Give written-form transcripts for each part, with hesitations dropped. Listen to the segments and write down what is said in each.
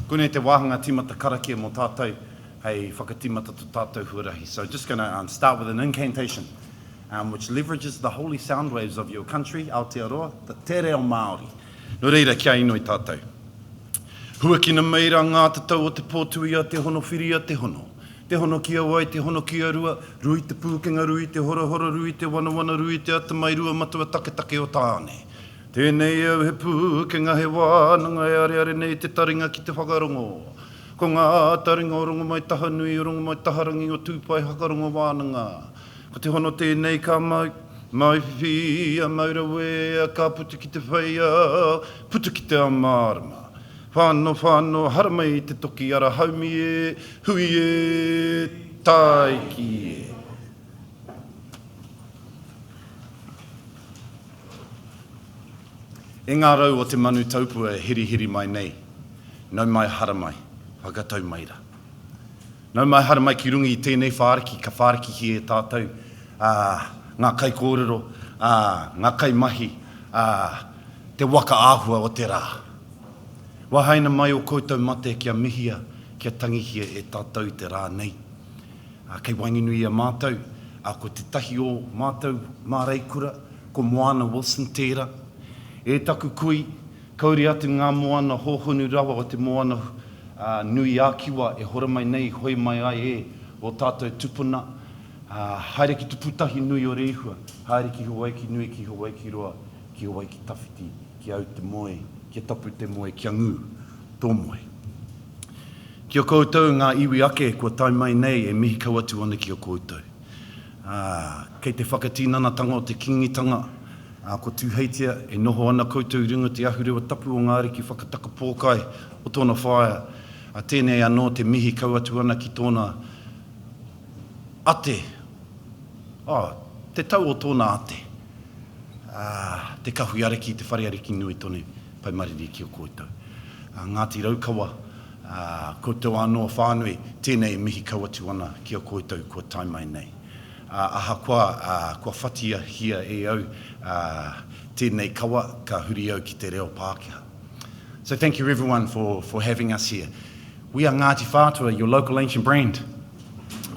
Kone te wāhanga timata karakia mō tātou, hei whakatimata tō tātou huarahi. So just going to start with an incantation, which leverages the holy sound waves of your country, Aotearoa, the te reo Māori. No reira, kia inoi tātou. Hua kina meira ngā tatau o te pōtuia, te hono whiria, te hono. Te hono kia wai, te hono kia rua, rui te pūkenga rui, te hora rui, te wana rui, te atamai rua matua take o tāne. Tēnei au he pūkenga he wānanga e are nei te taringa ki te whakarongo. Ko ngā taringa o rongo mai taha nui, o rongo mai taharangi o tūpai hakarongo wānanga. Ko te hono tēnei ka mau, mai whiwhia, maura wea, ka putu ki te whaia, putu ki te amārama. Whāno, haramai te toki ara haumi e, hui e, taiki e. E ngā rau o te manu taupua e hiri mai nei, nau mai haramai, whakatau maira. Nau mai haramai ki rungi i tēnei whāriki, ka whāriki hi e tātou, ngā kai kōrero, ngā kai mahi, te waka āhua o te rā. Wahaina mai o koutou mate kia mihia, kia tangihia e tātou te rā nei. Kei wainginui a mātou, ko te tahi o mātou māreikura, ko Moana Wilson tērā. E taku kui, kauri atu ngā moana hōhonu rawa o te moana nui ākiwa e hora mai nei, hoi mai ai e o tātou tupuna. Haere ki tuputahi nui o reihua, haere ki hawai ki nui, ki hawai ki roa, ki hawai ki tawhiti, ki au te moe, ki tapu te moe, ki angu, tō moe. Ki o koutou ngā iwi ake kua tai mai nei e mihi kau atu ana ki o koutou. Kei te whakatīnanatanga o te kingitanga, ko tūheitia e noho ana koutou ringa te ahurewa tapu o ngāri ki whakataka pōkai o tōna whaia. Tēnei anō te mihi kau atu ana ki tōna ate. Te tau o tōna ate. Te kahui ariki, te whare ariki nui tonu pai mariri ki o koutou. Ngāti raukawa, koutou anō whānui, tēnei mihi kau atu ana ki o koutou kua tai mai nei. Aha kua whatia hia e au, tēnei kawa ka huri au ki te reo Pākehā. So thank you everyone for having us here. We are Ngāti Whātua, your local ancient brand.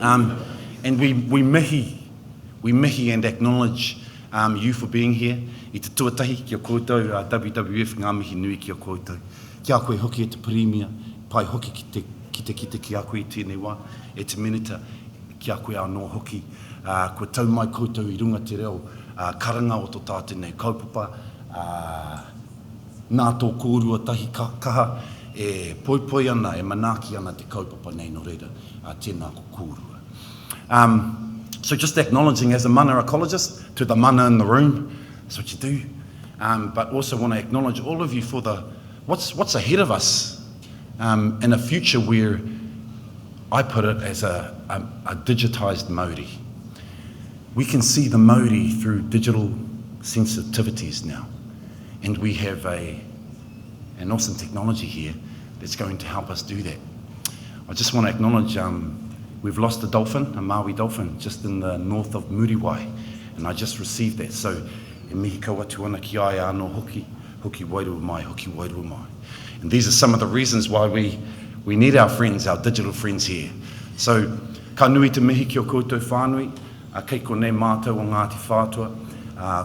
And we mihi and acknowledge you for being here. I te tuatahi ki o koutou, WWF ngā mihi nui ki o koutou. Ki a koe hoki e te premia, pai hoki ki te ki a koe i tēnei wā, e te minita, ki a koe anō hoki. Kua tau mai koutou i runga te reo, karanga o tō tātou nei kaupapa, nā tō kōrua tahi kaha, e poipoi ana, e manaki ana te kaupapa nei no reira, tēnā ko kōrua. So just acknowledging as a mana ecologist, to the mana in the room, that's what you do, but also want to acknowledge all of you for what's ahead of us in a future where I put it as a digitised Māori. We can see the Māori through digital sensitivities now. And we have an awesome technology here that's going to help us do that. I just want to acknowledge we've lost a dolphin, a Māui Dolphin, just in the north of Muriwai. And I just received that. So, e mihi kaua atu ana ki ai anō hoki wairua mai. And these are some of the reasons why we need our friends, our digital friends here. So, ka nui te mihi ki o koutou whānui, kei konei mātou o Ngāti Whātua,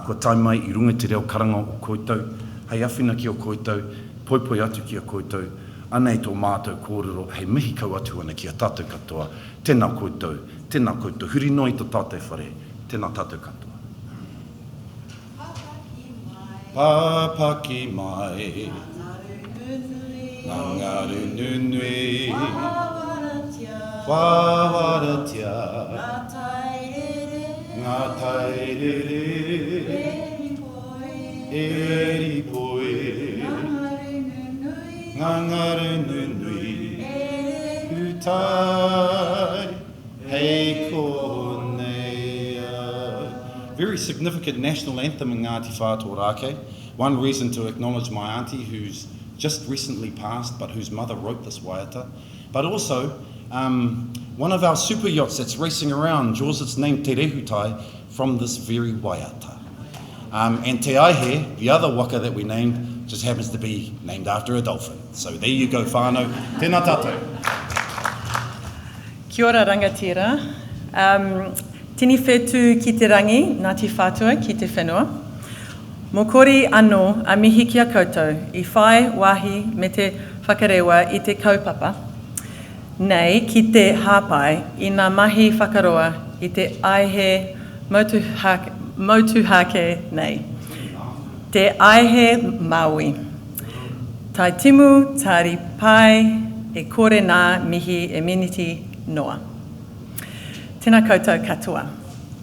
kua tai mai i runga te reo karanga o koutou, hei awhina ki o koutou, poipoi atu ki o koutou, anei tō mātou kōrero, hei mihi kau atu ana ki a tātou katoa, tēnā koutou, huri noi tō tātou whare, tēnā tātou katoa. Pāpaki mai, Ngāngaru nunui, Wāwaratia, Ngā tairere, Eri poe, Ngāngaru nunui, Utai, hei konea. Very significant national anthem in Ngāti Whātua Rākei. One reason to acknowledge my auntie who's just recently passed, but whose mother wrote this waiata. But also, one of our super yachts that's racing around draws its name Te Rehutai from this very waiata. And Te Aihe, the other waka that we named, just happens to be named after a dolphin. So there you go, whānau. Tēnā tātou. Kia ora rangatira. Tini whetū ki te rangi, Ngāti Whātua ki te whenua. Mokori anō a mihi kia koutou, I whai wāhi me te whakarewa I te kaupapa. Nei, ki te hāpai, I ngā mahi whakaroa, I te aihe motuhake nei. Te aihe Māui. Tai timu, tari pai, e kore nā mihi e miniti noa. Tēnā koutou katoa.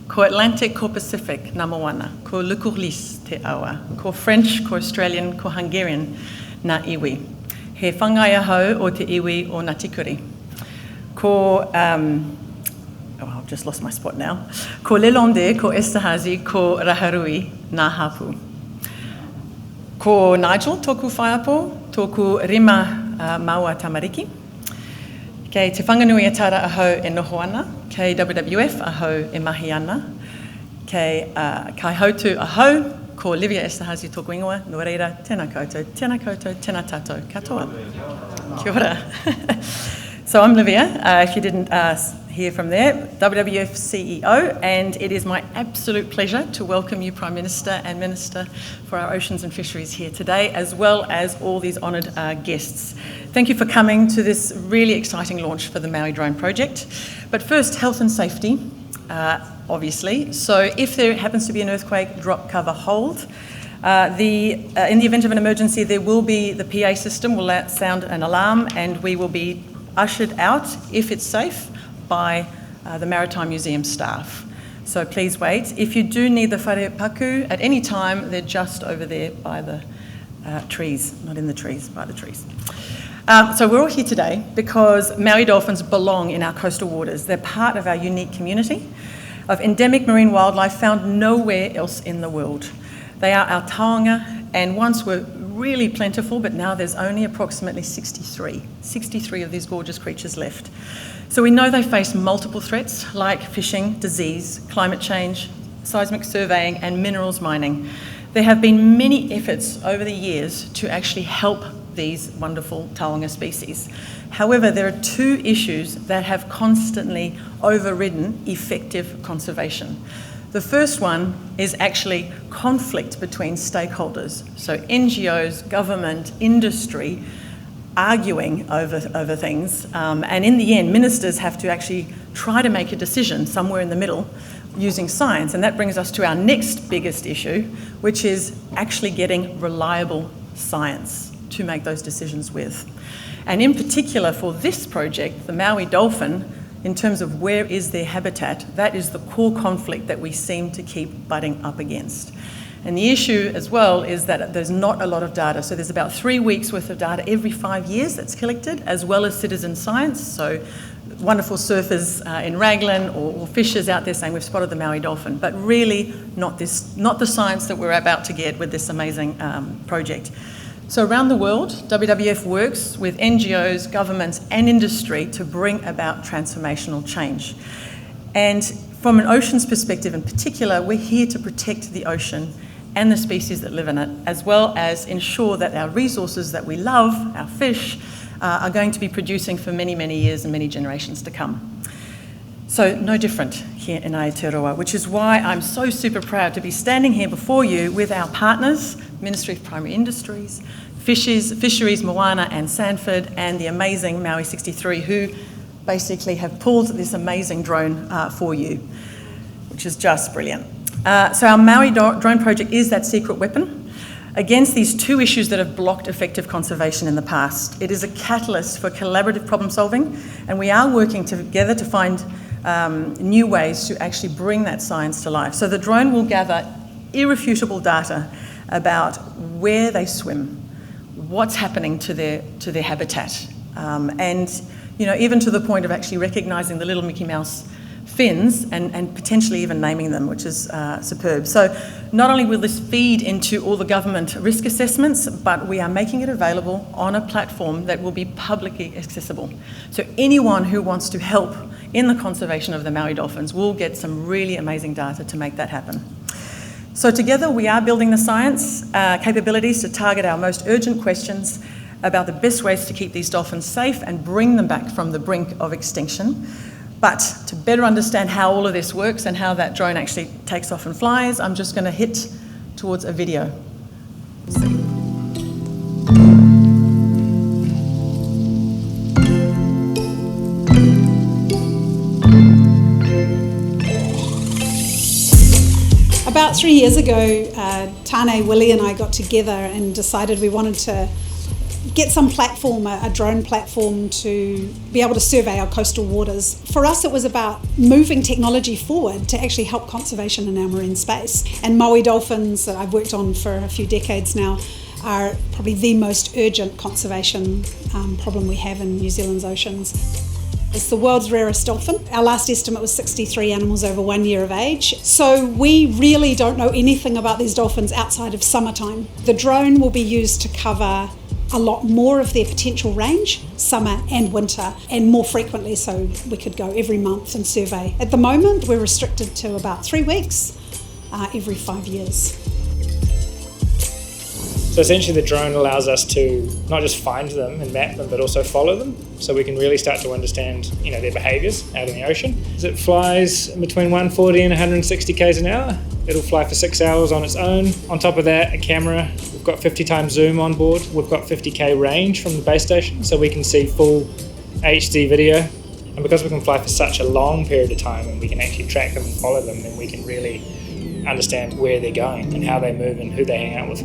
Ko Atlantic, ko Pacific, nā moana. Ko utilise te awa. Ko French, ko Australian, ko Hungarian, nā iwi. He whangai ahau o te iwi o Ngāti Kuri. Ko, I've just lost my spot now. Ko Lelonde, ko Esterhazy, ko Raharui, nā hapu. Ko Nigel, tōku whaiapo, tōku rima maua tamariki. Kei te whanganui e tara ahau e noho ana, kei WWF ahau e mahi ana, kei kai hautu ahau, ko Olivia Esterhazy tōku ingoa, no reira, tēnā koutou, tēnā tātou, katoa. Kia ora. So I'm Olivia, if you didn't hear from there, WWF CEO, and it is my absolute pleasure to welcome you, Prime Minister and Minister for our Oceans and Fisheries here today, as well as all these honoured guests. Thank you for coming to this really exciting launch for the Māui Drone Project. But first, health and safety, obviously. So if there happens to be an earthquake, drop, cover, hold. In the event of an emergency, there will be the PA system will sound an alarm, and we will be ushered out, if it's safe, by the Maritime Museum staff. So please wait. If you do need the whare paku at any time, they're just over there by the trees, not in the trees, by the trees. So we're all here today because Māui dolphins belong in our coastal waters. They're part of our unique community of endemic marine wildlife found nowhere else in the world. They are our taonga, and once were really plentiful, but now there's only approximately 63 of these gorgeous creatures left. So we know they face multiple threats like fishing, disease, climate change, seismic surveying and minerals mining. There have been many efforts over the years to actually help these wonderful taonga species. However, there are two issues that have constantly overridden effective conservation. The first one is actually conflict between stakeholders, so NGOs, government, industry, arguing over things, and in the end, ministers have to actually try to make a decision somewhere in the middle using science, and that brings us to our next biggest issue, which is actually getting reliable science to make those decisions with. And in particular for this project, the Māui Dolphin, in terms of where is their habitat, that is the core conflict that we seem to keep butting up against. And the issue as well is that there's not a lot of data. So there's about 3 weeks worth of data every 5 years that's collected, as well as citizen science. So wonderful surfers in Raglan or fishers out there saying we've spotted the Māui dolphin, but really not the science that we're about to get with this amazing project. So around the world, WWF works with NGOs, governments and industry to bring about transformational change. And from an oceans perspective in particular, we're here to protect the ocean and the species that live in it, as well as ensure that our resources that we love, our fish, are going to be producing for many, many years and many generations to come. So no different here in Aotearoa, which is why I'm so super proud to be standing here before you with our partners, Ministry of Primary Industries, Fisheries, Moana and Sanford, and the amazing Māui63, who basically have pulled this amazing drone for you, which is just brilliant. So our Māui Drone Project is that secret weapon against these two issues that have blocked effective conservation in the past. It is a catalyst for collaborative problem solving, and we are working together to find new ways to actually bring that science to life. So the drone will gather irrefutable data about where they swim, what's happening to their habitat, and even to the point of actually recognising the little Mickey Mouse fins and potentially even naming them, which is superb. So not only will this feed into all the government risk assessments, but we are making it available on a platform that will be publicly accessible. So anyone who wants to help in the conservation of the Māui dolphins will get some really amazing data to make that happen. So together we are building the science capabilities to target our most urgent questions about the best ways to keep these dolphins safe and bring them back from the brink of extinction. But to better understand how all of this works and how that drone actually takes off and flies, I'm just going to hit towards a video. About 3 years ago, Tane, Willie and I got together and decided we wanted to get some platform, a drone platform, to be able to survey our coastal waters. For us, it was about moving technology forward to actually help conservation in our marine space. And Māui dolphins, that I've worked on for a few decades now, are probably the most urgent conservation problem we have in New Zealand's oceans. It's the world's rarest dolphin. Our last estimate was 63 animals over 1 year of age. So we really don't know anything about these dolphins outside of summertime. The drone will be used to cover a lot more of their potential range, summer and winter, and more frequently, so we could go every month and survey. At the moment, we're restricted to about 3 weeks every 5 years. So essentially the drone allows us to not just find them and map them, but also follow them, so we can really start to understand, their behaviours out in the ocean. As it flies between 140 and 160 k's an hour, it'll fly for 6 hours on its own. On top of that, a camera. We've got 50 times zoom on board. We've got 50k range from the base station, so we can see full HD video. And because we can fly for such a long period of time and we can actually track them and follow them, then we can really understand where they're going and how they move and who they hang out with.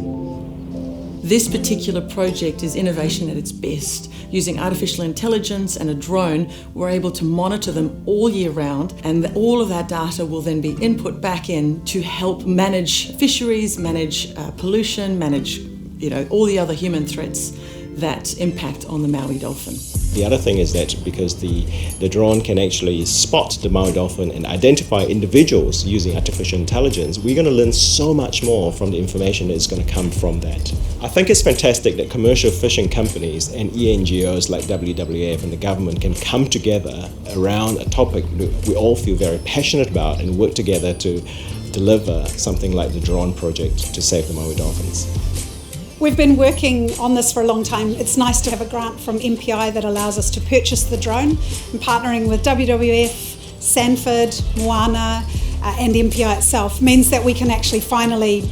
This particular project is innovation at its best. Using artificial intelligence and a drone, we're able to monitor them all year round, and all of that data will then be input back in to help manage fisheries, manage pollution, manage all the other human threats that impact on the Māui dolphin. The other thing is that because the drone can actually spot the Māui dolphin and identify individuals using artificial intelligence, we're going to learn so much more from the information that's going to come from that. I think it's fantastic that commercial fishing companies and NGOs like WWF and the government can come together around a topic we all feel very passionate about and work together to deliver something like the Drone Project to save the Māui dolphins. We've been working on this for a long time. It's nice to have a grant from MPI that allows us to purchase the drone, and partnering with WWF, Sanford, Moana and MPI itself means that we can actually finally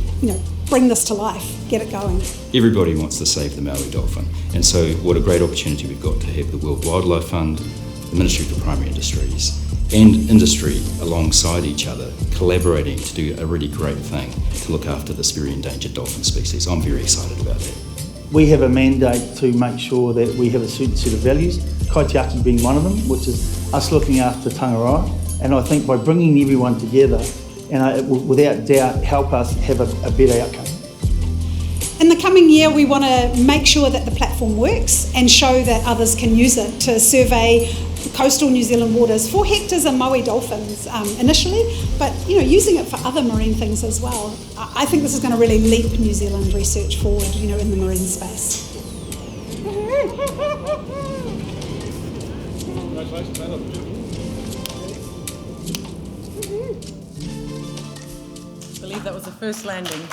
bring this to life, get it going. Everybody wants to save the Māui dolphin, and so what a great opportunity we've got to have the World Wildlife Fund, the Ministry for Primary Industries and industry alongside each other, collaborating to do a really great thing to look after this very endangered dolphin species. I'm very excited about that. We have a mandate to make sure that we have a certain set of values, kaitiaki being one of them, which is us looking after tangaroa. And I think by bringing everyone together, and it will without doubt help us have a better outcome. In the coming year, we want to make sure that the platform works and show that others can use it to survey coastal New Zealand waters for hectares and Māui dolphins initially, but using it for other marine things as well. I think this is going to really leap New Zealand research forward, in the marine space. I believe that was the first landing.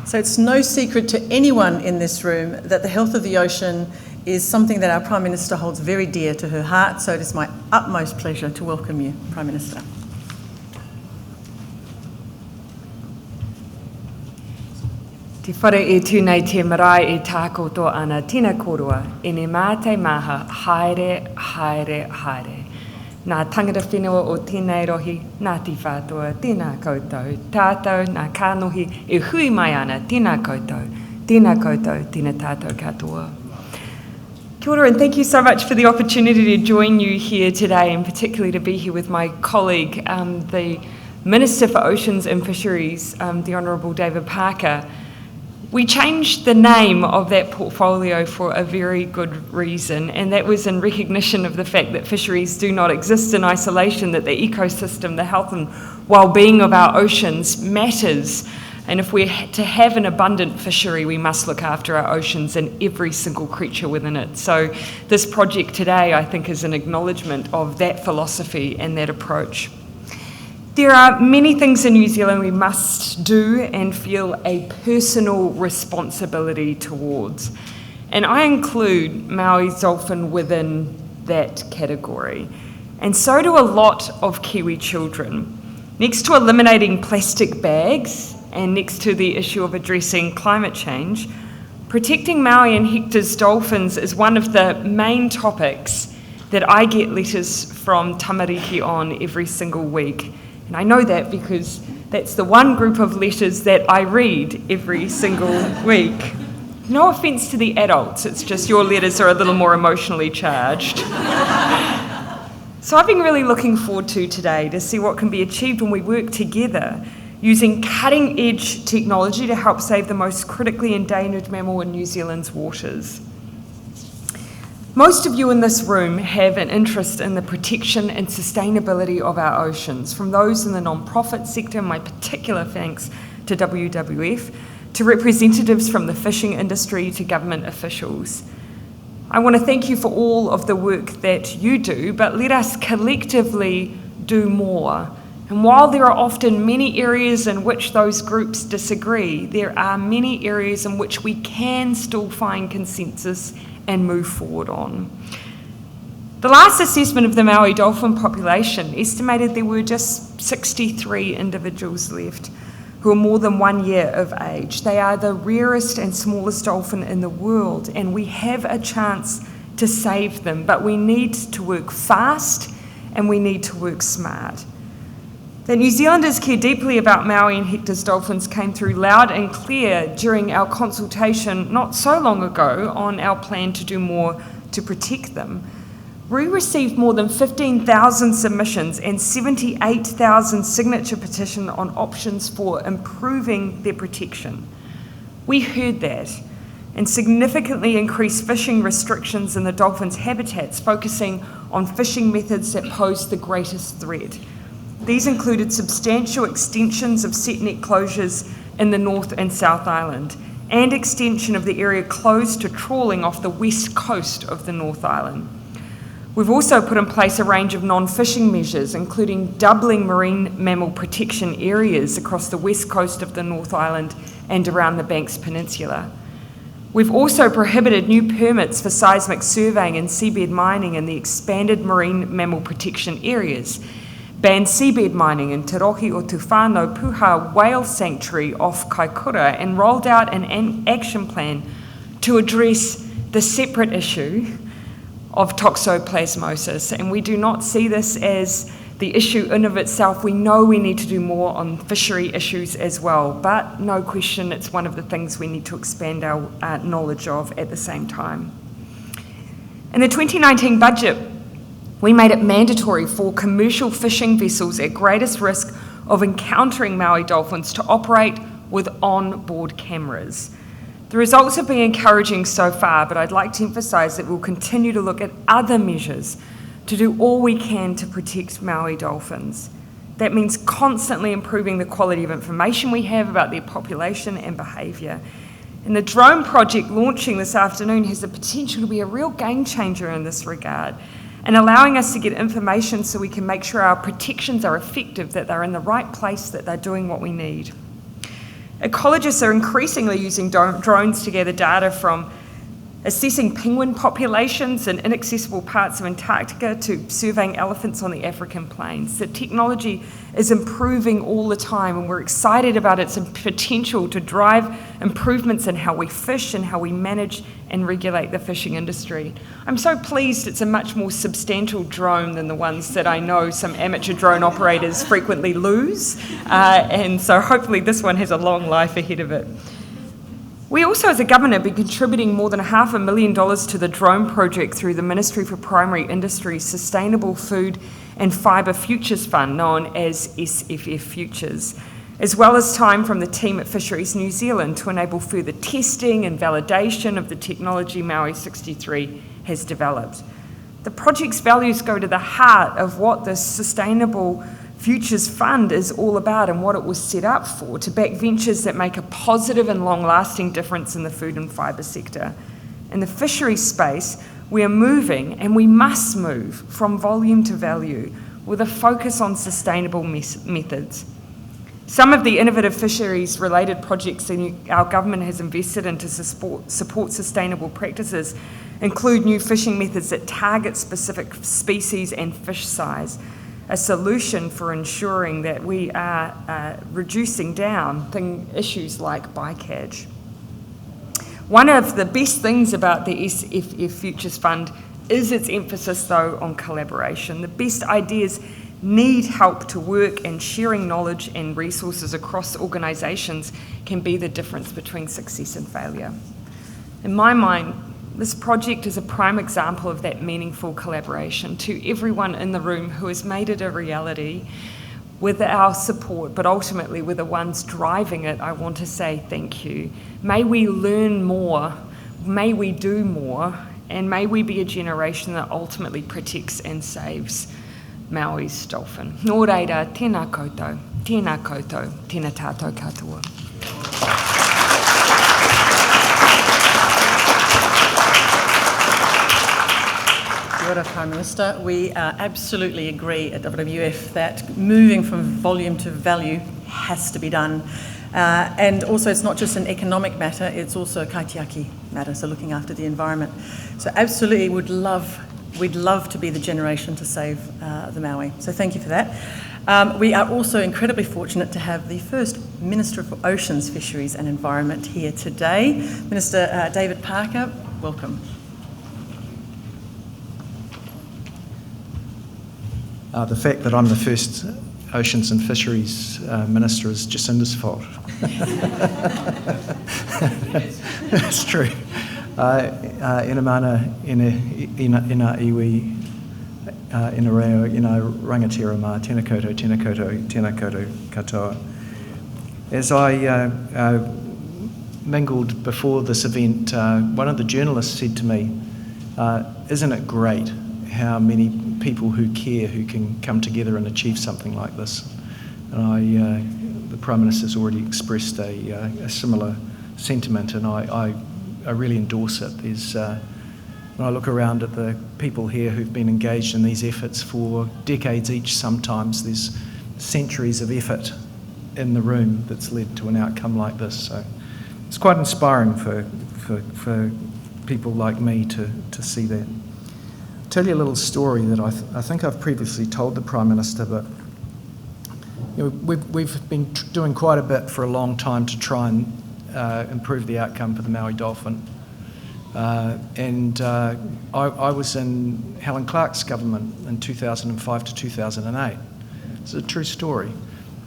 So it's no secret to anyone in this room that the health of the ocean is something that our Prime Minister holds very dear to her heart, so it is my utmost pleasure to welcome you, Prime Minister. Te whare e tūnei te marae e tā koutou ana tina korua, e ne mātai maha haere, haere, haere. Nā tangata whenua o tēnei rohi, nā te whātua, tēnā koutou, tātou, nā kānohi, e hui mai ana, tēnā koutou, tēnā tātou katoa. Kia ora, and thank you so much for the opportunity to join you here today, and particularly to be here with my colleague, the Minister for Oceans and Fisheries, the Honourable David Parker. We changed the name of that portfolio for a very good reason, and that was in recognition of the fact that fisheries do not exist in isolation, that the ecosystem, the health and well-being of our oceans matters And if we're to have an abundant fishery, we must look after our oceans and every single creature within it. So this project today, I think, is an acknowledgement of that philosophy and that approach. There are many things in New Zealand we must do and feel a personal responsibility towards. And I include Māui Dolphin within that category. And so do a lot of Kiwi children. Next to eliminating plastic bags and next to the issue of addressing climate change, protecting Māui and Hector's dolphins is one of the main topics that I get letters from tamariki on every single week. And I know that because that's the one group of letters that I read every single week. No offence to the adults, it's just your letters are a little more emotionally charged. So I've been really looking forward to today to see what can be achieved when we work together using cutting-edge technology to help save the most critically endangered mammal in New Zealand's waters. Most of you in this room have an interest in the protection and sustainability of our oceans, from those in the non-profit sector, my particular thanks to WWF, to representatives from the fishing industry to government officials. I want to thank you for all of the work that you do, but let us collectively do more. And while there are often many areas in which those groups disagree, there are many areas in which we can still find consensus and move forward on. The last assessment of the Māui dolphin population estimated there were just 63 individuals left who are more than 1 year of age. They are the rarest and smallest dolphin in the world, and we have a chance to save them, but we need to work fast and we need to work smart. That New Zealanders care deeply about Māui and Hector's dolphins came through loud and clear during our consultation not so long ago on our plan to do more to protect them. We received more than 15,000 submissions and 78,000 signature petitions on options for improving their protection. We heard that and significantly increased fishing restrictions in the dolphins' habitats, focusing on fishing methods that pose the greatest threat. These included substantial extensions of set net closures in the North and South Island and extension of the area closed to trawling off the west coast of the North Island. We've also put in place a range of non-fishing measures, including doubling marine mammal protection areas across the west coast of the North Island and around the Banks Peninsula. We've also prohibited new permits for seismic surveying and seabed mining in the expanded marine mammal protection areas, banned seabed mining in Te Rohi o Tufano Puha Whale Sanctuary off Kaikoura, and rolled out an action plan to address the separate issue of toxoplasmosis. And we do not see this as the issue in of itself. We know we need to do more on fishery issues as well, but no question it's one of the things we need to expand our knowledge of at the same time. In the 2019 budget, we made it mandatory for commercial fishing vessels at greatest risk of encountering Māui dolphins to operate with on-board cameras. The results have been encouraging so far, but I'd like to emphasise that we'll continue to look at other measures to do all we can to protect Māui dolphins. That means constantly improving the quality of information we have about their population and behaviour. And the drone project launching this afternoon has the potential to be a real game changer in this regard, and allowing us to get information so we can make sure our protections are effective, that they're in the right place, that they're doing what we need. Ecologists are increasingly using drones to gather data from assessing penguin populations in inaccessible parts of Antarctica to surveying elephants on the African plains. The technology is improving all the time, and we're excited about its potential to drive improvements in how we fish and how we manage and regulate the fishing industry. I'm so pleased it's a much more substantial drone than the ones that I know some amateur drone operators frequently lose, and so hopefully this one has a long life ahead of it. We also, as a government, have been contributing more than $500,000 to the Drone Project through the Ministry for Primary Industries Sustainable Food and Fibre Futures Fund, known as SFF Futures, as well as time from the team at Fisheries New Zealand to enable further testing and validation of the technology Māui63 has developed. The project's values go to the heart of what the sustainable Futures Fund is all about and what it was set up for, to back ventures that make a positive and long-lasting difference in the food and fibre sector. In the fisheries space, we are moving, and we must move, from volume to value, with a focus on sustainable methods. Some of the innovative fisheries-related projects that our government has invested in to support sustainable practices include new fishing methods that target specific species and fish size, a solution for ensuring that we are reducing down issues like bycatch. One of the best things about the SFF Futures Fund is its emphasis, though, on collaboration. The best ideas need help to work, and sharing knowledge and resources across organisations can be the difference between success and failure. In my mind, this project is a prime example of that meaningful collaboration. To everyone in the room who has made it a reality with our support, but ultimately with the ones driving it, I want to say thank you. May we learn more, may we do more, and may we be a generation that ultimately protects and saves Maui's dolphin. Nō reira, tēnā koutou, tēnā tātou katoa. Kia ora, Prime Minister. We absolutely agree at WWF that moving from volume to value has to be done. And also, it's not just an economic matter, it's also a kaitiaki matter, so looking after the environment. So absolutely we'd love to be the generation to save the Maui. So thank you for that. We are also incredibly fortunate to have the first Minister for Oceans, Fisheries and Environment here today. Minister David Parker, welcome. The fact that I'm the first Oceans and Fisheries Minister is Jacinda's fault. That's true. Ina mana, ina iwi, ina reo, ina rangatira mā, tēnā koutou katoa. As I mingled before this event, one of the journalists said to me, isn't it great how many people who care who can come together and achieve something like this? And the Prime Minister's already expressed a similar sentiment, and I really endorse it. There's, when I look around at the people here who've been engaged in these efforts for decades each sometimes, there's centuries of effort in the room that's led to an outcome like this. So it's quite inspiring for people like me to see that. I'll tell you a little story that I think I've previously told the Prime Minister, but you know, we've been doing quite a bit for a long time to try and improve the outcome for the Māui Dolphin. I was in Helen Clark's government in 2005 to 2008. It's a true story.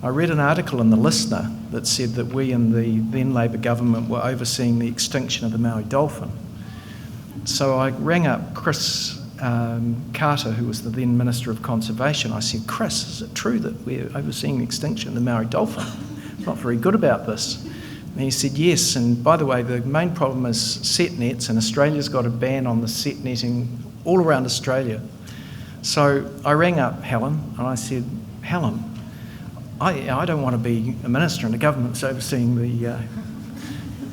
I read an article in The Listener that said that we in the then Labour government were overseeing the extinction of the Māui Dolphin. So I rang up Chris Carter, who was the then Minister of Conservation. I said, Chris, is it true that we're overseeing the extinction of the Māui Dolphin? I'm not very good about this. And he said, yes, and by the way, the main problem is set nets, and Australia's got a ban on the set netting all around Australia. So I rang up Helen, and I said, Helen, I don't want to be a minister in a government that's overseeing the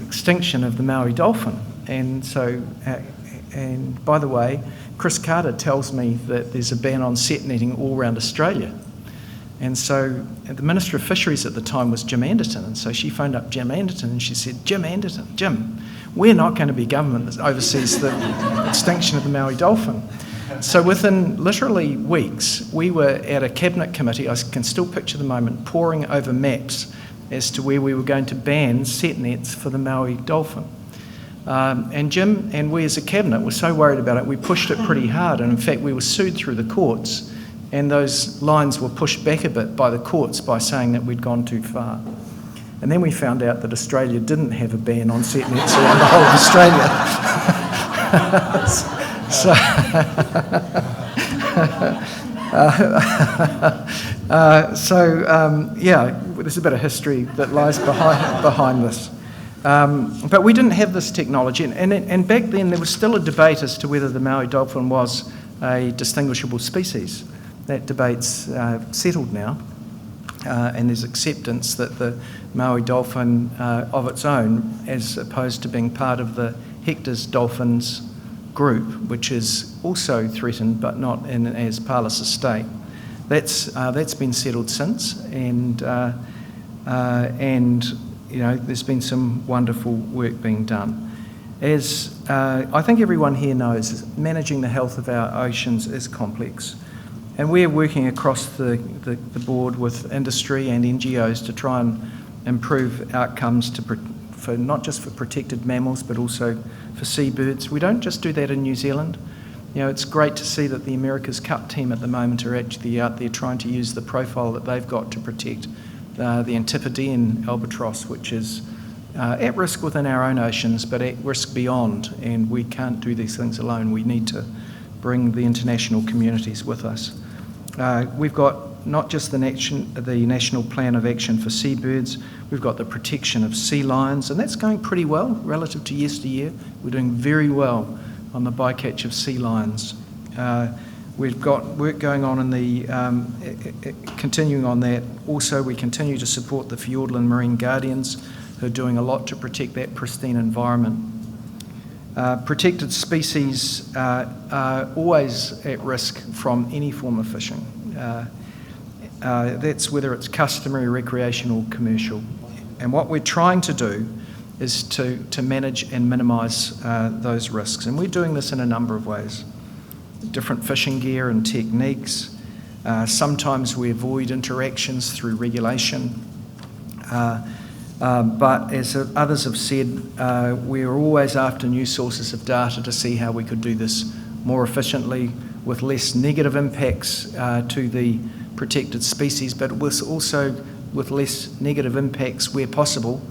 extinction of the Māui Dolphin. And so, and by the way, Chris Carter tells me that there's a ban on set netting all around Australia. And so the Minister of Fisheries at the time was Jim Anderton, and so she phoned up Jim Anderton and she said, Jim, we're not going to be government that oversees the extinction of the Māui Dolphin. So within literally weeks, we were at a cabinet committee, I can still picture the moment, poring over maps as to where we were going to ban set nets for the Māui Dolphin. And Jim and we as a cabinet were so worried about it, we pushed it pretty hard, and in fact we were sued through the courts, and those lines were pushed back a bit by the courts by saying that we'd gone too far. And then we found out that Australia didn't have a ban on set nets around the whole of Australia. Yeah, there's a bit of history that lies behind this. But we didn't have this technology, and back then there was still a debate as to whether the Māui Dolphin was a distinguishable species. That debate's settled now. and there's acceptance that the Māui Dolphin of its own, as opposed to being part of the Hector's Dolphins group, which is also threatened but not in as parlous a state. That's been settled since, and there's been some wonderful work being done. As I think everyone here knows, managing the health of our oceans is complex. And we're working across the board with industry and NGOs to try and improve outcomes for not just for protected mammals, but also for seabirds. We don't just do that in New Zealand. It's great to see that the America's Cup team at the moment are actually out there trying to use the profile that they've got to protect the Antipodean albatross, which is at risk within our own oceans, but at risk beyond, and we can't do these things alone. We need to bring the international communities with us. We've got not just the National Plan of Action for Seabirds, we've got the protection of sea lions, and that's going pretty well relative to yesteryear. We're doing very well on the bycatch of sea lions. We've got work going on in the, continuing on that. Also, we continue to support the Fiordland Marine Guardians, who are doing a lot to protect that pristine environment. Protected species are always at risk from any form of fishing. That's whether it's customary, recreational, commercial. And what we're trying to do is to manage and minimise those risks. And we're doing this in a number of ways. Different fishing gear and techniques. Sometimes we avoid interactions through regulation. But as others have said, we're always after new sources of data to see how we could do this more efficiently with less negative impacts to the protected species, but also with less negative impacts where possible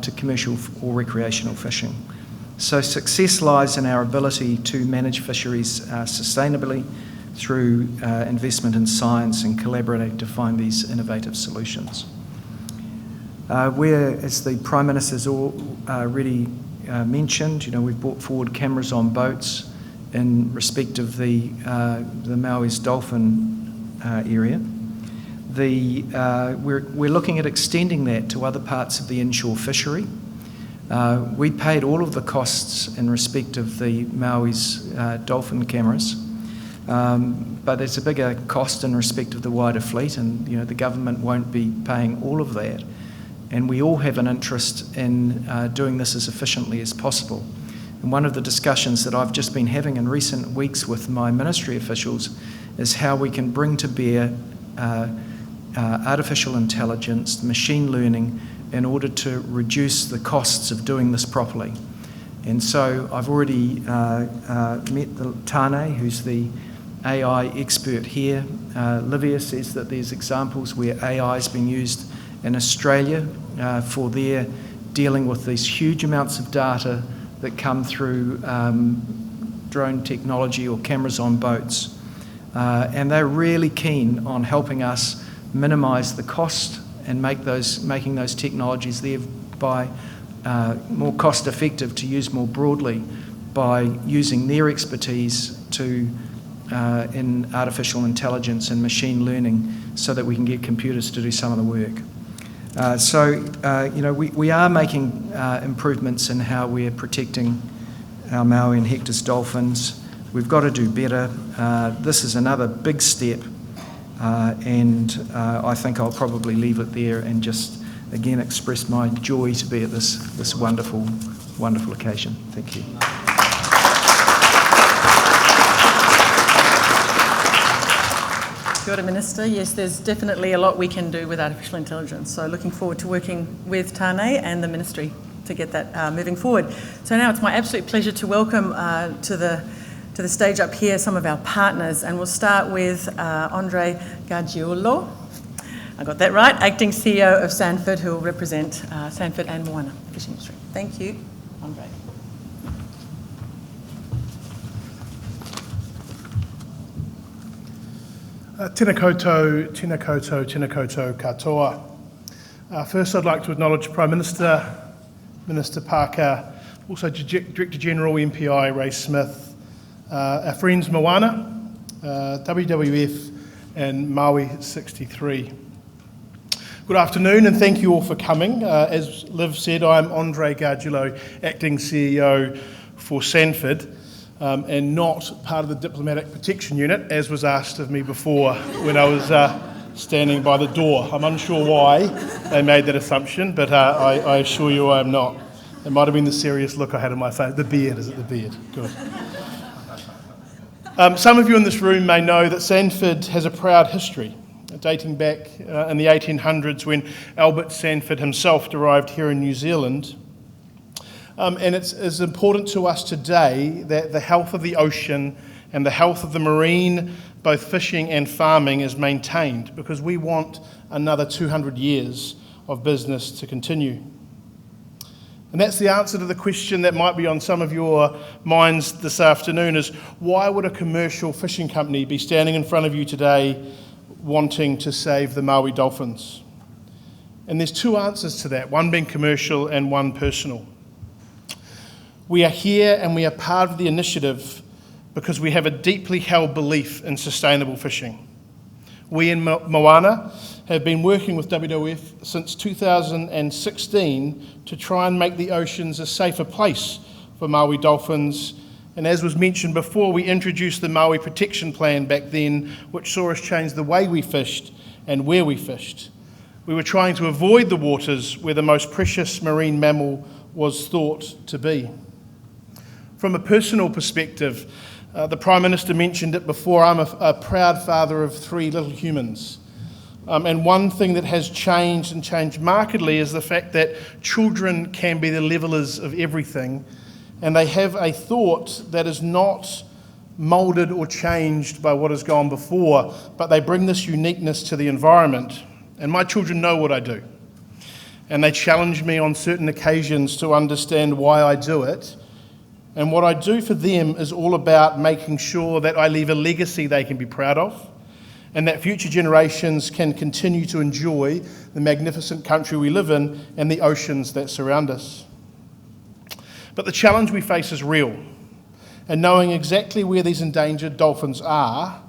to commercial or recreational fishing. So success lies in our ability to manage fisheries sustainably through investment in science and collaborating to find these innovative solutions. As the Prime Minister's already mentioned, we've brought forward cameras on boats in respect of the Maui's Dolphin area. We're looking at extending that to other parts of the inshore fishery. We paid all of the costs in respect of the Maui's Dolphin cameras, but there's a bigger cost in respect of the wider fleet, and the government won't be paying all of that. And we all have an interest in doing this as efficiently as possible. And one of the discussions that I've just been having in recent weeks with my ministry officials is how we can bring to bear artificial intelligence, machine learning, in order to reduce the costs of doing this properly. And so I've already met Tane, who's the AI expert here. Livia says that there's examples where AI is being used in Australia for their dealing with these huge amounts of data that come through drone technology or cameras on boats. And they're really keen on helping us minimise the cost and making those technologies thereby more cost effective to use more broadly by using their expertise in artificial intelligence and machine learning so that we can get computers to do some of the work. We are making improvements in how we're protecting our Māui and Hector's dolphins. We've got to do better. This is another big step, and I think I'll probably leave it there and just again express my joy to be at this wonderful, wonderful occasion. Thank you. Kia ora, Minister. Yes, there's definitely a lot we can do with artificial intelligence. So looking forward to working with Tane and the Ministry to get that moving forward. So now it's my absolute pleasure to welcome to the stage up here some of our partners, and we'll start with Andre Gargiulo. I got that right, Acting CEO of Sanford, who will represent Sanford and Moana fishing industry. Thank you, Andre. Tēnā koutou, tēnā koutou, tēnā koutou katoa. First, I'd like to acknowledge Prime Minister, Minister Parker, also Director General MPI Ray Smith, our friends Moana, WWF and Māui63. Good afternoon, and thank you all for coming. As Liv said, I'm Andre Gargiulo, Acting CEO for Sanford, and not part of the Diplomatic Protection Unit, as was asked of me before when I was standing by the door. I'm unsure why they made that assumption, but I assure you I'm not. It might have been the serious look I had on my face. The beard, is it the beard? Good. Some of you in this room may know that Sanford has a proud history, dating back in the 1800s when Albert Sanford himself arrived here in New Zealand. And it's as important to us today that the health of the ocean and the health of the marine, both fishing and farming, is maintained, because we want another 200 years of business to continue. And that's the answer to the question that might be on some of your minds this afternoon, is why would a commercial fishing company be standing in front of you today wanting to save the Māui dolphins? And there's two answers to that, one being commercial and one personal. We are here and we are part of the initiative because we have a deeply held belief in sustainable fishing. We in Moana have been working with WWF since 2016 to try and make the oceans a safer place for Māui dolphins. And as was mentioned before, we introduced the Māui Protection Plan back then, which saw us change the way we fished and where we fished. We were trying to avoid the waters where the most precious marine mammal was thought to be. From a personal perspective, the Prime Minister mentioned it before, I'm a proud father of 3 little humans. And one thing that has changed and changed markedly is the fact that children can be the levelers of everything, and they have a thought that is not moulded or changed by what has gone before, but they bring this uniqueness to the environment. And my children know what I do, and they challenge me on certain occasions to understand why I do it. And what I do for them is all about making sure that I leave a legacy they can be proud of, and that future generations can continue to enjoy the magnificent country we live in and the oceans that surround us. But the challenge we face is real, and knowing exactly where these endangered dolphins are,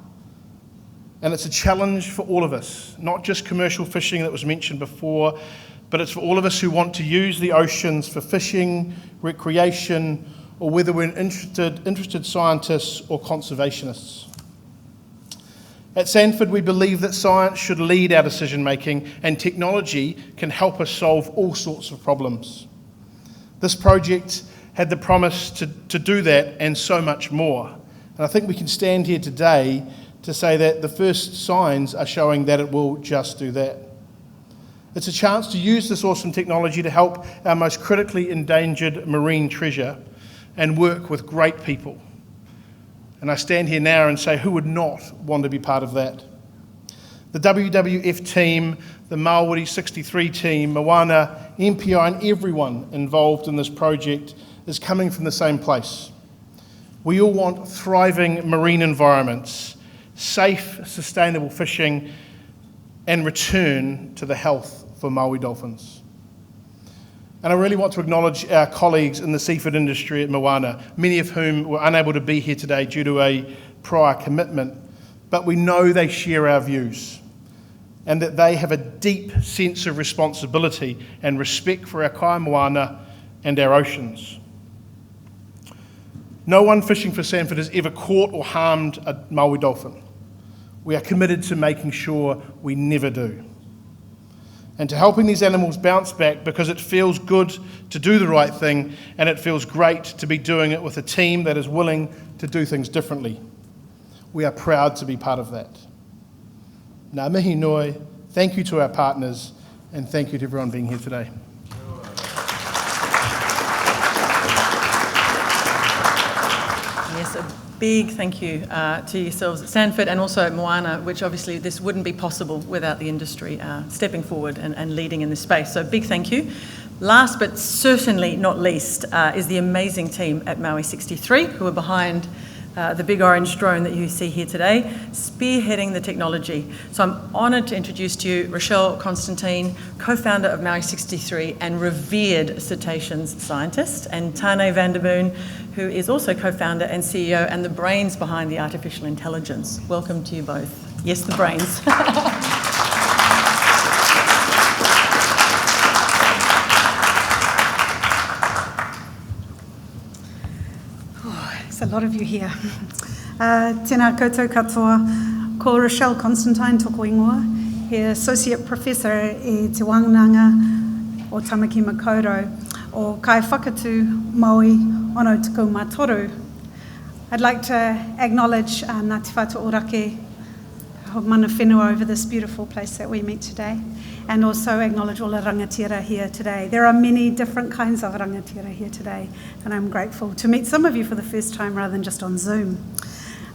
and it's a challenge for all of us, not just commercial fishing that was mentioned before, but it's for all of us who want to use the oceans for fishing, recreation, or whether we're interested scientists or conservationists. At Sanford, we believe that science should lead our decision making, and technology can help us solve all sorts of problems. This project had the promise to do that and so much more. And I think we can stand here today to say that the first signs are showing that it will just do that. It's a chance to use this awesome technology to help our most critically endangered marine treasure and work with great people. And I stand here now and say, who would not want to be part of that? The WWF team, the Māui63 team, Moana, MPI, and everyone involved in this project is coming from the same place. We all want thriving marine environments, safe, sustainable fishing, and return to the health for Māui dolphins. And I really want to acknowledge our colleagues in the seafood industry at Moana, many of whom were unable to be here today due to a prior commitment, but we know they share our views and that they have a deep sense of responsibility and respect for our kai moana and our oceans. No one fishing for Sanford has ever caught or harmed a Māui dolphin. We are committed to making sure we never do. And to helping these animals bounce back, because it feels good to do the right thing, and it feels great to be doing it with a team that is willing to do things differently. We are proud to be part of that. Ngā mihi noi, thank you to our partners, and thank you to everyone being here today. Yes, a big thank you to yourselves at Sanford and also at Moana, which obviously this wouldn't be possible without the industry stepping forward and leading in this space. So big thank you. Last but certainly not least is the amazing team at Māui63 who are behind the big orange drone that you see here today, spearheading the technology. So I'm honoured to introduce to you Rochelle Constantine, co-founder of Māui63 and revered cetaceans scientist, and Tane van der Boon, who is also co-founder and CEO and the brains behind the artificial intelligence. Welcome to you both. Yes, the brains. There's a lot of you here. Tēnā koutou katoa, ko Rochelle Constantine toko ingoa, he Associate Professor e Te Wānanga o Tamaki Makaurau, o Kai Whakatu Māui ono tuku matoru. I'd like to acknowledge Ngā Te Whātua Ōrake, mana whenua over this beautiful place that we meet today, and also acknowledge all the rangatira here today. There are many different kinds of rangatira here today, and I'm grateful to meet some of you for the first time rather than just on Zoom.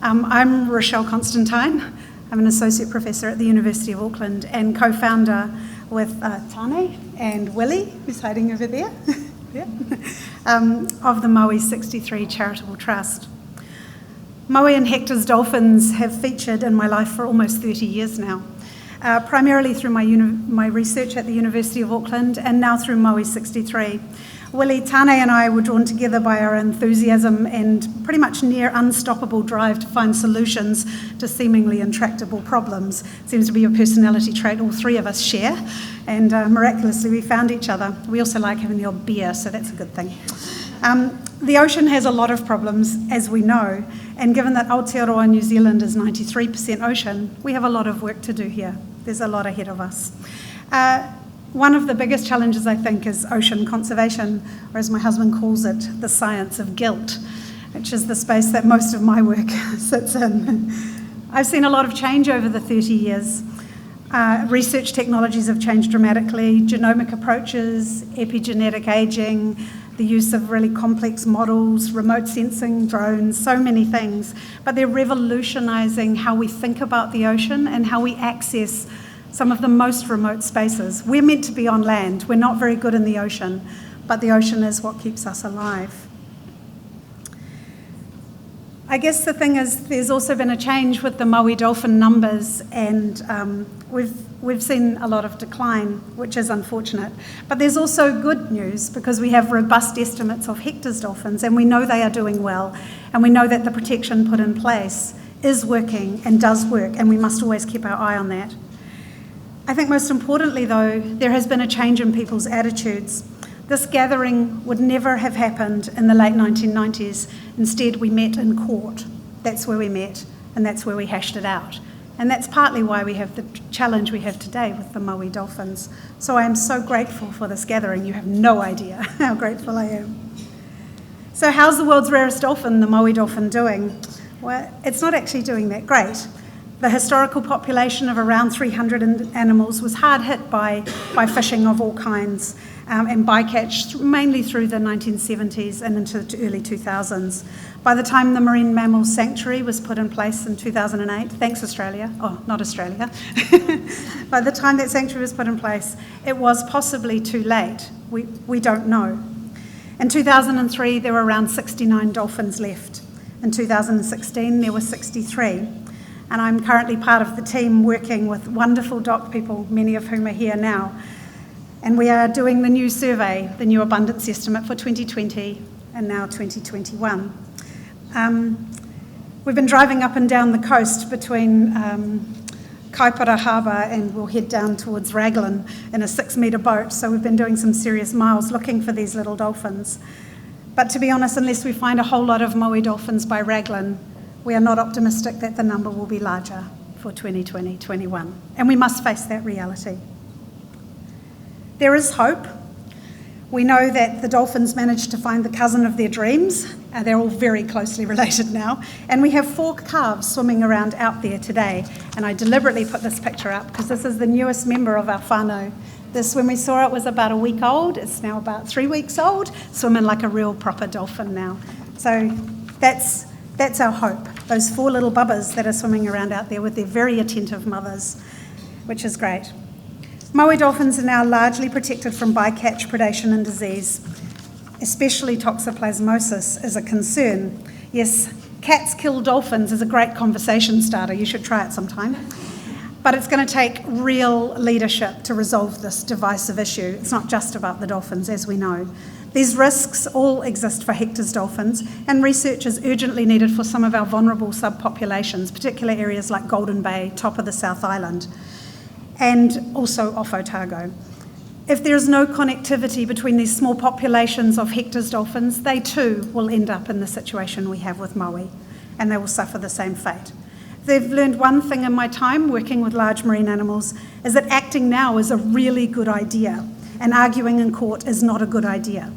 I'm Rochelle Constantine. I'm an Associate Professor at the University of Auckland and co-founder with Tane and Willie, who's hiding over there, yeah, of the Māui63 Charitable Trust. Māui and Hector's dolphins have featured in my life for almost 30 years now, primarily through my research at the University of Auckland and now through Māui63. Willie, Tane and I were drawn together by our enthusiasm and pretty much near unstoppable drive to find solutions to seemingly intractable problems. Seems to be a personality trait all three of us share, and miraculously we found each other. We also like having the odd beer, so that's a good thing. The ocean has a lot of problems, as we know, and given that Aotearoa New Zealand is 93% ocean, we have a lot of work to do here. There's a lot ahead of us. One of the biggest challenges, I think, is ocean conservation, or as my husband calls it, the science of guilt, which is the space that most of my work sits in. I've seen a lot of change over the 30 years. Research technologies have changed dramatically, genomic approaches, epigenetic aging, the use of really complex models, remote sensing, drones, so many things. But they're revolutionising how we think about the ocean and how we access some of the most remote spaces. We're meant to be on land. We're not very good in the ocean, but the ocean is what keeps us alive. I guess the thing is, there's also been a change with the Māui Dolphin numbers, and we've seen a lot of decline, which is unfortunate. But there's also good news, because we have robust estimates of Hector's dolphins, and we know they are doing well, and we know that the protection put in place is working and does work, and we must always keep our eye on that. I think most importantly, though, there has been a change in people's attitudes. This gathering would never have happened in the late 1990s. Instead, we met in court. That's where we met, and that's where we hashed it out. And that's partly why we have the challenge we have today with the Māui Dolphins. So I am so grateful for this gathering. You have no idea how grateful I am. So how's the world's rarest dolphin, the Māui dolphin, doing? Well, it's not actually doing that great. The historical population of around 300 animals was hard hit by fishing of all kinds and bycatch, mainly through the 1970s and into the early 2000s. By the time the Marine Mammal Sanctuary was put in place in 2008, thanks Australia, oh, not Australia, by the time that sanctuary was put in place, it was possibly too late. We don't know. In 2003, there were around 69 dolphins left. In 2016, there were 63. And I'm currently part of the team working with wonderful doc people, many of whom are here now. And we are doing the new survey, the new abundance estimate for 2020 and now 2021. We've been driving up and down the coast between Kaipara Harbour, and we'll head down towards Raglan in a 6-metre boat. So we've been doing some serious miles looking for these little dolphins. But to be honest, unless we find a whole lot of Māui dolphins by Raglan, we are not optimistic that the number will be larger for 2020-21, and we must face that reality. There is hope. We know that the dolphins managed to find the cousin of their dreams. They're all very closely related now, and we have 4 calves swimming around out there today, and I deliberately put this picture up because this is the newest member of our whānau. This, when we saw it, was about a week old. It's now about 3 weeks old, swimming like a real proper dolphin now. So that's our hope, those 4 little bubbas that are swimming around out there with their very attentive mothers, which is great. Māui dolphins are now largely protected from bycatch predation and disease. Especially toxoplasmosis is a concern. Yes, cats kill dolphins is a great conversation starter. You should try it sometime. But it's going to take real leadership to resolve this divisive issue. It's not just about the dolphins, as we know. These risks all exist for Hector's dolphins, and research is urgently needed for some of our vulnerable subpopulations, particular areas like Golden Bay, top of the South Island, and also off Otago. If there is no connectivity between these small populations of Hector's dolphins, they too will end up in the situation we have with Māui, and they will suffer the same fate. They've learned one thing in my time working with large marine animals, is that acting now is a really good idea, and arguing in court is not a good idea.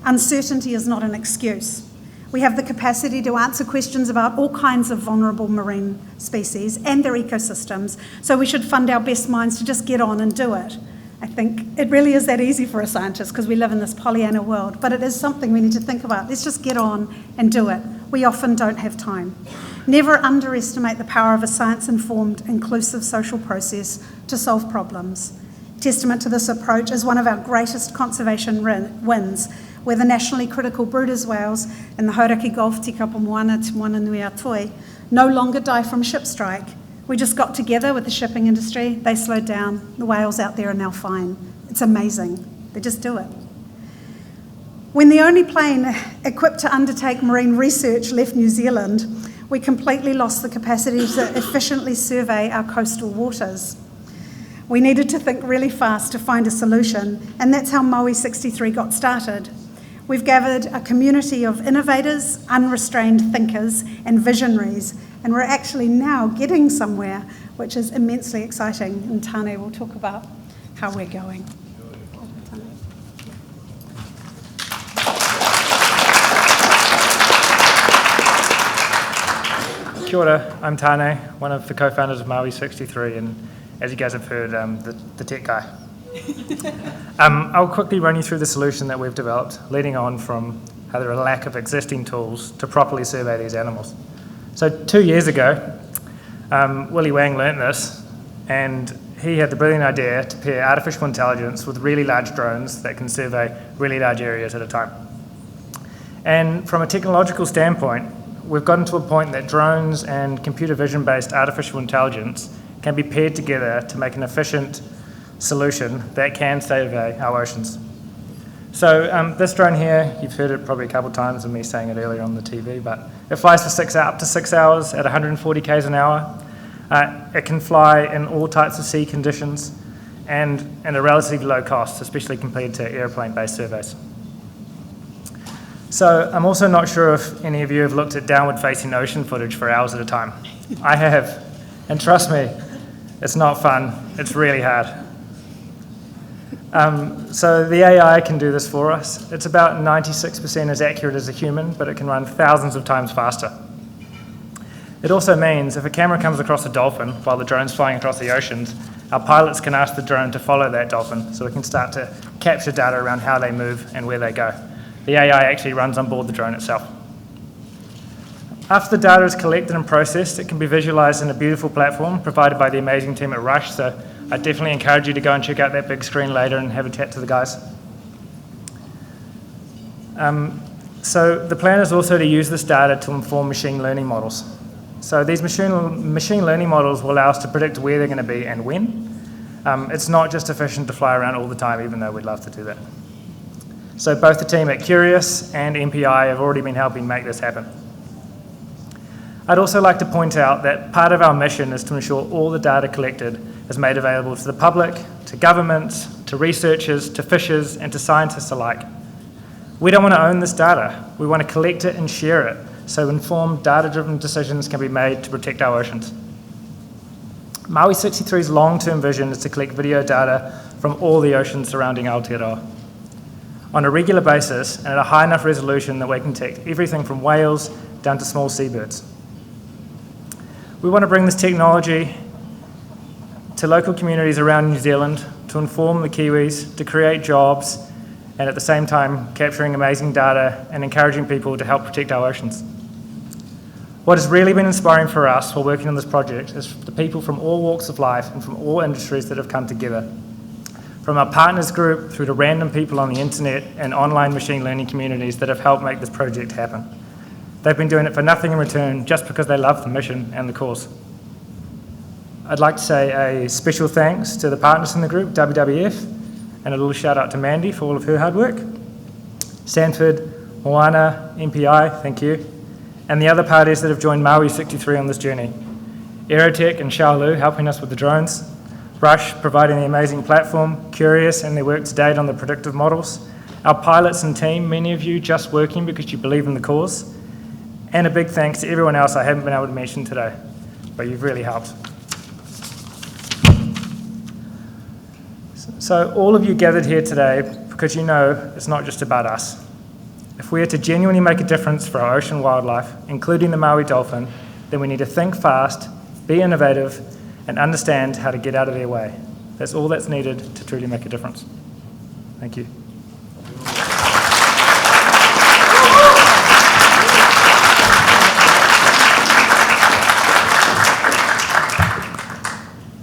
Uncertainty is not an excuse. We have the capacity to answer questions about all kinds of vulnerable marine species and their ecosystems, so we should fund our best minds to just get on and do it. I think it really is that easy for a scientist because we live in this Pollyanna world, but it is something we need to think about. Let's just get on and do it. We often don't have time. Never underestimate the power of a science-informed, inclusive social process to solve problems. Testament to this approach is one of our greatest conservation wins, where the nationally critical Brooder's whales in the Hauraki Gulf, Tikapa Moana to Moana Nui Atoi, no longer die from ship strike. We just got together with the shipping industry, they slowed down, the whales out there are now fine. It's amazing, they just do it. When the only plane equipped to undertake marine research left New Zealand, we completely lost the capacity to efficiently survey our coastal waters. We needed to think really fast to find a solution, and that's how Māui63 got started. We've gathered a community of innovators, unrestrained thinkers, and visionaries, and we're actually now getting somewhere, which is immensely exciting. And Tane will talk about how we're going. Kia ora, I'm Tane, one of the co-founders of Māui63, and as you guys have heard, the tech guy. I'll quickly run you through the solution that we've developed, leading on from how there are a lack of existing tools to properly survey these animals. So 2 years ago, Willie Wang learnt this, and he had the brilliant idea to pair artificial intelligence with really large drones that can survey really large areas at a time. And from a technological standpoint, we've gotten to a point that drones and computer vision-based artificial intelligence can be paired together to make an efficient solution that can survey our oceans. So this drone here, you've heard it probably a couple of times of me saying it earlier on the TV, but it flies for up to 6 hours at 140 k's an hour. It can fly in all types of sea conditions and at a relatively low cost, especially compared to airplane-based surveys. So I'm also not sure if any of you have looked at downward-facing ocean footage for hours at a time. I have, and trust me, it's not fun, it's really hard. So the AI can do this for us. It's about 96% as accurate as a human, but it can run thousands of times faster. It also means if a camera comes across a dolphin while the drone's flying across the oceans, our pilots can ask the drone to follow that dolphin so we can start to capture data around how they move and where they go. The AI actually runs on board the drone itself. After the data is collected and processed, it can be visualized in a beautiful platform provided by the amazing team at Rush, so I definitely encourage you to go and check out that big screen later and have a chat to the guys. So the plan is also to use this data to inform machine learning models. So these machine learning models will allow us to predict where they're going to be and when. It's not just efficient to fly around all the time, even though we'd love to do that. So both the team at Curious and MPI have already been helping make this happen. I'd also like to point out that part of our mission is to ensure all the data collected is made available to the public, to governments, to researchers, to fishers, and to scientists alike. We don't want to own this data. We want to collect it and share it, so informed, data-driven decisions can be made to protect our oceans. Māui63's long-term vision is to collect video data from all the oceans surrounding Aotearoa on a regular basis and at a high enough resolution that we can detect everything from whales down to small seabirds. We want to bring this technology to local communities around New Zealand to inform the Kiwis, to create jobs, and at the same time capturing amazing data and encouraging people to help protect our oceans. What has really been inspiring for us while working on this project is the people from all walks of life and from all industries that have come together. From our partners group through to random people on the internet and online machine learning communities that have helped make this project happen. They've been doing it for nothing in return, just because they love the mission and the cause. I'd like to say a special thanks to the partners in the group, WWF, and a little shout out to Mandy for all of her hard work. Sanford, Moana, MPI, thank you. And the other parties that have joined Māui63 on this journey. Aerotech and Xiaolu helping us with the drones. Rush providing the amazing platform, Curious and their work to date on the predictive models, our pilots and team, many of you just working because you believe in the cause, and a big thanks to everyone else I haven't been able to mention today, but you've really helped. So all of you gathered here today because you know it's not just about us. If we are to genuinely make a difference for our ocean wildlife, including the Māui dolphin, then we need to think fast, be innovative, and understand how to get out of their way. That's all that's needed to truly make a difference. Thank you.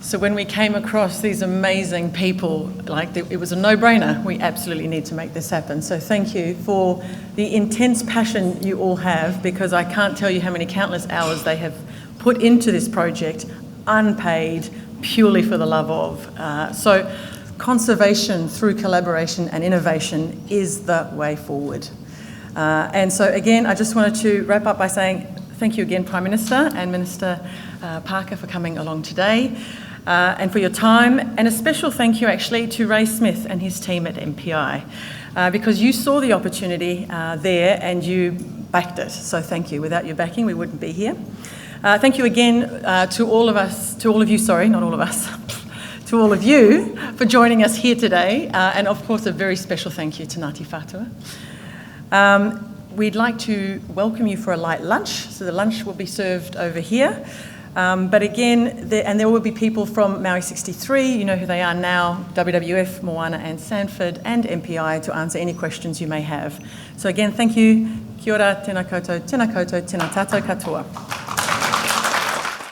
So when we came across these amazing people, it was a no-brainer. We absolutely need to make this happen. So thank you for the intense passion you all have, because I can't tell you how many countless hours they have put into this project, unpaid, purely for the love of. So conservation through collaboration and innovation is the way forward. And so again, I just wanted to wrap up by saying thank you again, Prime Minister and Minister Parker, for coming along today. And for your time, and a special thank you actually to Ray Smith and his team at MPI, because you saw the opportunity there and you backed it. So thank you. Without your backing, we wouldn't be here. Thank you again to all of you, to all of you for joining us here today. And of course, a very special thank you to Ngāti Whātua. We'd like to welcome you for a light lunch. So the lunch will be served over here. But again, there will be people from Māui63, you know who they are now, WWF, Moana and Sanford, and MPI to answer any questions you may have. So again, thank you. Kia ora, tēnā koutou, tēnā koutou, tēnā tātou katoa.